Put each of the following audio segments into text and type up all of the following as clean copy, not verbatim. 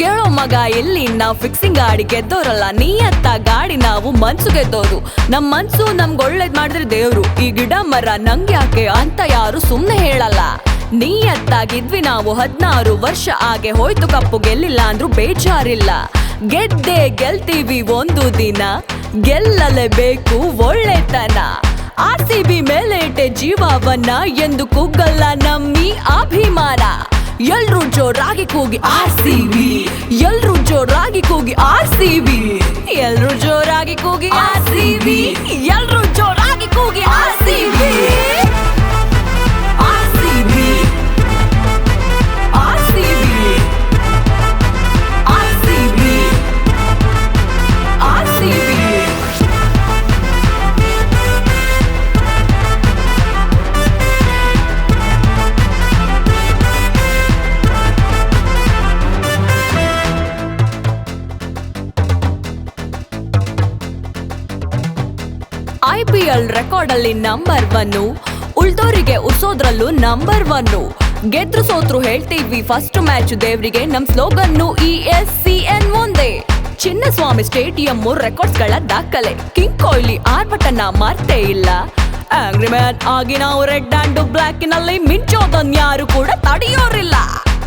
ಕೇಳೋ ಮಗ ಎಲ್ಲಿ ನಾವು ಫಿಕ್ಸಿಂಗ್ ಗಾಡಿ ಗೆದ್ದೋರಲ್ಲ, ನೀಯತ್ತ ಗಾಡಿ ನಾವು ಮನ್ಸು ಗೆದ್ದೋರು. ನಮ್ ಮನ್ಸು ನಮ್ಗೆ ಒಳ್ಳೇದ್ ಮಾಡಿದ್ರೆ ದೇವ್ರು. ಈ ಗಿಡ ಮರ ನಂಗ್ಯಾಕೆ ಅಂತ ಯಾರು ಸುಮ್ನೆ ಹೇಳಲ್ಲ. ನೀಯತ್ತಾಗಿದ್ವಿ ನಾವು 16 ವರ್ಷ ಆಗೆ ಹೋಯ್ತು, ಕಪ್ಪು ಗೆಲ್ಲಿಲ್ಲ ಅಂದ್ರೂ ಬೇಜಾರಿಲ್ಲ. ಗೆದ್ದೆ ಗೆಲ್ತೀವಿ ಒಂದು ದಿನ, ಗೆಲ್ಲಲೇಬೇಕು ಒಳ್ಳೆತನ. RCB ಮೇಲೆ ಇಟ್ಟೆ ಜೀವವನ್ನ, ಎಂದು ಕುಗ್ಗಲ್ಲ ನಮ್ಮಿ ಅಭಿಮಾನ. ಎಲ್ರೂ ಜೋರಾಗಿ ಕೂಗಿ RCB, ಎಲ್ರೂ ಜೋರಾಗಿ ಕೂಗಿ RCB, ಎಲ್ರೂ ಜೋರಾಗಿ ಕೂಗಿ RCB, ಎಲ್ರೂ ಜೋರಾಗಿ ಕೂಗಿ RCB. RCB, RCB, RCB, RCB. IPL record ಅಲ್ಲಿ ನಂಬರ್ 1, ಉಳ್ದೋರಿಗೆ ಉರ್ಸೋದ್ರಲ್ಲೂ ನಂಬರ್ 1. ಗೆದ್ರು ಸೋತ್ರು ಹೇಳ್ತೀವಿ ಫಸ್ಟ್ ಮ್ಯಾಚ್ ದೇವ್ರಿಗೆ, ನಮ್ ಸ್ಲೋಗನ್ನು ESCN ಒಂದೇ. ಚಿನ್ನಸ್ವಾಮಿ ಸ್ಟೇಡಿಯಂ ರೆಕಾರ್ಡ್ಸ್ ಗಳ ದಾಖಲೆ, ಕಿಂಗ್ ಕೊಹ್ಲಿ ಆರ್ಭಟನ ಮಾರ್ತೇ ಇಲ್ಲ. ಆಂಗ್ರಿ ಮ್ಯಾನ್ ಆಗಿ ನಾವು ರೆಡ್ ಅಂಡ್ ಬ್ಲಾಕ್ ನಲ್ಲಿ ಮಿಂಚೋದನ್ ಯಾರು ಕೂಡ ತಡೆಯೋರಿಲ್ಲ.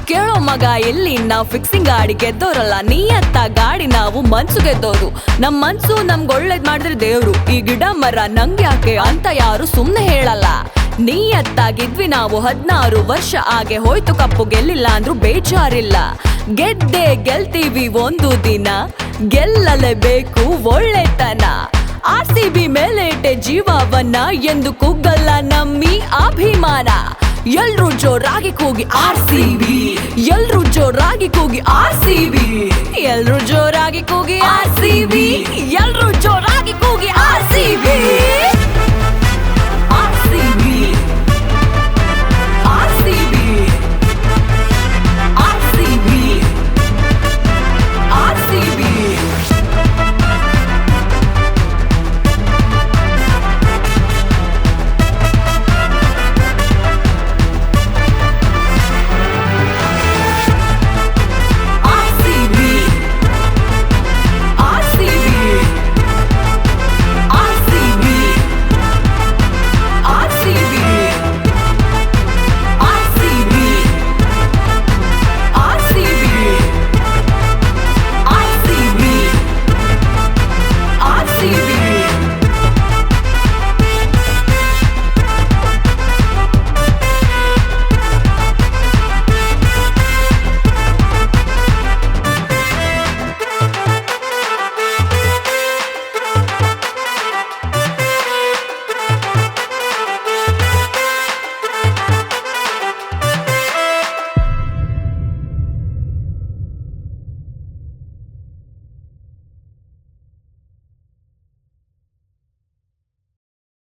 ಕೇಳೋ ಮಗ ಎಲ್ಲಿ ನಾವು ಫಿಕ್ಸಿಂಗ್ ಗಾಡಿ ಗೆದ್ದೋರಲ್ಲ, ನೀಯತ್ತ ಗಾಡಿ ನಾವು ಮನ್ಸು ಗೆದ್ದೋರು. ನಮ್ ಮನ್ಸು ನಮ್ಗೆ ಒಳ್ಳೇದ್ ಮಾಡಿದ್ರೆ ದೇವ್ರು. ಈ ಗಿಡ ಮರ ನಂಗ್ಯಾಕೆ ಅಂತ ಯಾರು ಸುಮ್ನೆ ಹೇಳಲ್ಲ. ನೀಯತ್ತಾಗಿದ್ವಿ ನಾವು 16 ವರ್ಷ ಆಗೆ ಹೋಯ್ತು, ಕಪ್ಪು ಗೆಲ್ಲಿಲ್ಲ ಅಂದ್ರೂ ಬೇಜಾರಿಲ್ಲ. ಗೆದ್ದೆ ಗೆಲ್ತೀವಿ ಒಂದು ದಿನ, ಗೆಲ್ಲಲೇಬೇಕು ಒಳ್ಳೆತನ. RCB ಮೇಲೆ ಇಟ್ಟೆ ಜೀವವನ್ನ, ಎಂದು ಕುಗ್ಗಲ್ಲ ನಮ್ಮಿ ಅಭಿಮಾನ. ಎಲ್ರೂ ಜೋರಾಗಿ ಕೂಗಿ RCB, ಎಲ್ರೂ ಜೋರಾಗಿ ಕೂಗಿ RCB, ಎಲ್ರೂ ಜೋರಾಗಿ ಕೂಗಿ RCB, ಎಲ್ರೂ ಜೋರಾಗಿ ಕೂಗಿ RCB.